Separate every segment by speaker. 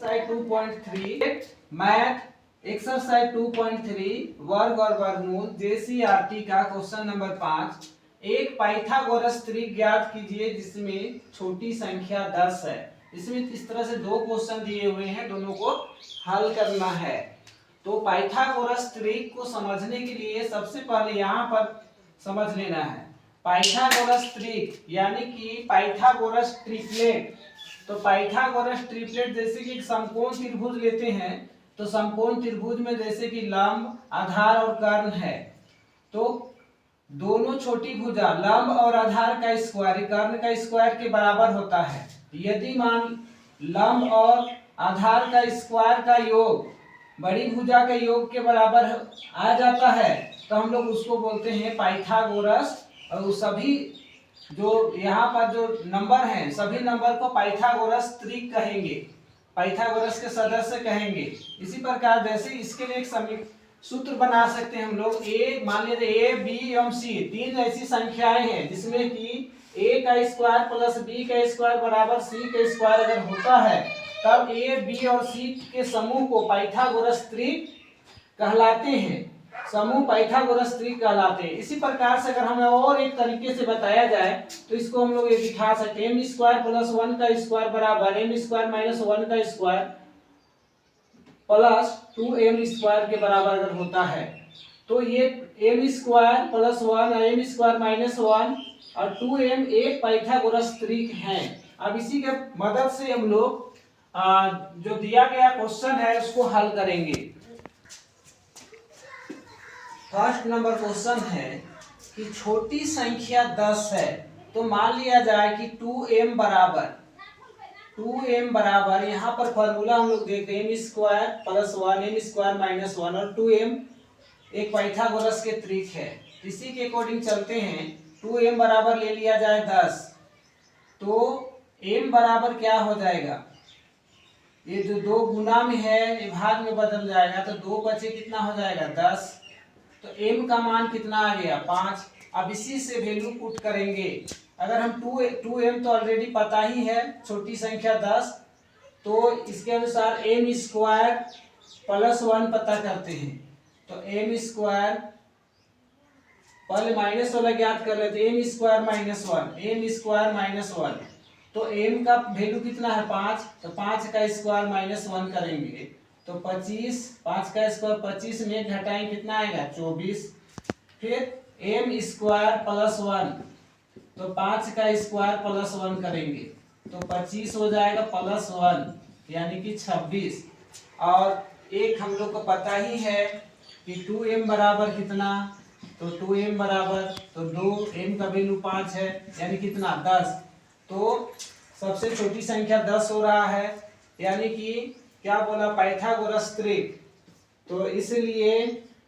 Speaker 1: Exercise 2.3 math exercise 2.3 वर्ग और वर्गमूल जेसीईआरटी का क्वेश्चन नंबर 5। एक पाइथागोरस त्रिक ज्ञात कीजिए जिसमें छोटी संख्या 10 है। इसमें इस तरह से दो क्वेश्चन दिए हुए हैं, दोनों को हल करना है। तो पाइथागोरस त्रिक को समझने के लिए सबसे पहले यहाँ पर समझ लेना है पाइथागोरस त्रिक यानी कि पाइथागोरस ट्रिपलेट। तो पाइथागोरस ट्रिपलेट जैसे कि एक समकोण त्रिभुज लेते हैं, तो समकोण त्रिभुज में जैसे कि लंब, आधार और कर्ण है, तो दोनों छोटी भुजा लंब और आधार का स्क्वायर कर्ण का स्क्वायर के बराबर होता है। यदि मान लंब और आधार का स्क्वायर का योग बड़ी भुजा के योग के बराबर आ जाता है, तो हम लोग उसको बोलते हैं पाइथागोरस। और सभी जो यहाँ पर जो नंबर हैं, सभी नंबर को पाइथागोरस त्रिक कहेंगे, पाइथागोरस के सदस्य कहेंगे। इसी प्रकार जैसे इसके लिए एक सूत्र बना सकते हैं हम लोग। मान लीजिए ए बी एवं सी तीन ऐसी संख्याएं हैं जिसमें कि ए का स्क्वायर प्लस बी का स्क्वायर बराबर सी का स्क्वायर अगर होता है, तब ए बी और सी के समूह को पाइथागोरस त्रिक कहलाते हैं। समूह पाइथागोरस त्रिक कहलाते हैं। इसी प्रकार से अगर हमें और एक तरीके से बताया जाए तो इसको हम लोग ये दिखा सकते हैं, एम स्क्वायर प्लस 1 का स्क्वायर बराबर एम स्क्वायर माइनस 1 का स्क्वायर प्लस 2m स्क्वायर के बराबर अगर होता है, तो ये m square plus 1 M square minus 1 और 2m एक पाइथागोरस त्रिक है। अब इसी के मदद से हम लोग जो दिया गया क्वेश्चन है उसको हल करेंगे। फर्स्ट नंबर क्वेश्चन है कि छोटी संख्या 10 है, तो मान लिया जाए कि 2m बराबर यहाँ पर फॉर्मूला हम लोग देखते हैं, M square plus 1 M square minus 1 और 2m एक पाइथागोरस के त्रिक है। इसी के अकॉर्डिंग चलते हैं। 2m बराबर ले लिया जाए 10, तो m बराबर क्या हो जाएगा, ये जो दो गुना में है ये भाग में बदल जाएगा, तो 2 बचे कितना हो जाएगा 10, तो m का मान कितना आ गया 5। अब इसी से वैल्यू पुट करेंगे। अगर हम 2m तो ऑलरेडी पता ही है, छोटी संख्या 10, तो इसके अनुसार m स्क्वायर प्लस 1 पता करते हैं, तो m स्क्वायर पहले माइनस वाला ज्ञात कर लेते हैं, m square minus 1 m square minus 1, तो m का वैल्यू कितना है 5, तो 5 का स्क्वायर माइनस 1 करेंगे तो 25, 5 का स्क्वायर 25 में घटाएं कितना आएगा 24। फिर m स्क्वायर प्लस 1, तो 5 का स्क्वायर प्लस 1 करेंगे तो 25 हो जाएगा प्लस 1 यानी कि 26। और एक हम लोग को पता ही है कि 2m बराबर कितना, तो 2m बराबर तो 2m का वैल्यू 5 है यानी कितना 10, तो सबसे छोटी संख्या 10 हो रहा है, यानी कि क्या बोला पाइथागोरस त्रिक। तो इसलिए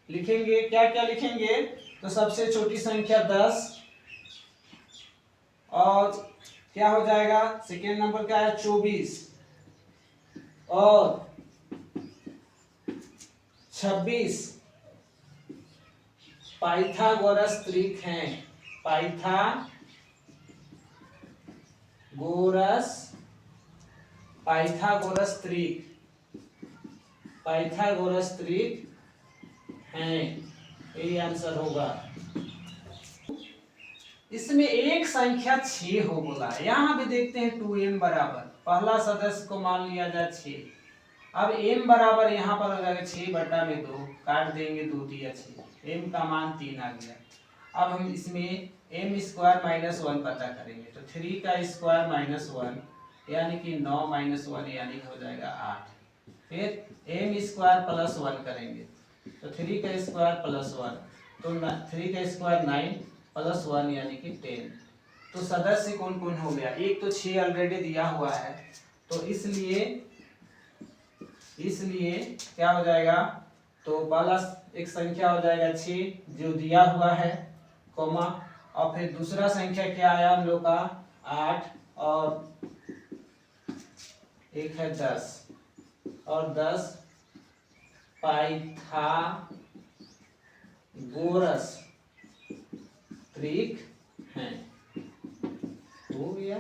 Speaker 1: लिखेंगे क्या क्या लिखेंगे, तो सबसे छोटी संख्या 10 और क्या हो जाएगा सेकेंड नंबर क्या है 24 और 26 पाइथागोरस त्रिक हैं। पाइथागोरस त्रिक हैं, यही आंसर होगा। इसमें एक संख्या 6 हो बोला, यहाँ भी देखते हैं 2m बराबर, पहला सदस्य को मान लिया जाए 6। अब m बराबर यहाँ पर हो जाएगा 6/2, काट देंगे 2 दिया 6, m का मान 3 आ गया। अब हम इसमें m स्क्वायर माइनस 1 पता करेंगे, तो 3 का स्क्वायर माइनस 1 यानी कि 9 माइनस 1 यानी कि हो जाएगा 8। फिर m स्क्वायर प्लस 1 करेंगे, तो 3 का स्क्वायर प्लस 1, तो 3 का स्क्वायर 9 प्लस 1 यानी कि 10। तो सदस्य कौन कौन हो गया, एक तो 6 ऑलरेडी दिया हुआ है, तो इसलिए क्या हो जाएगा, तो पहला एक संख्या हो जाएगा 6 जो दिया हुआ है कॉमा, और फिर दूसरा संख्या क्या आया हम लोग का 8 और एक है 10 और 10 पाइथागोरस त्रिक हैं, हो गया।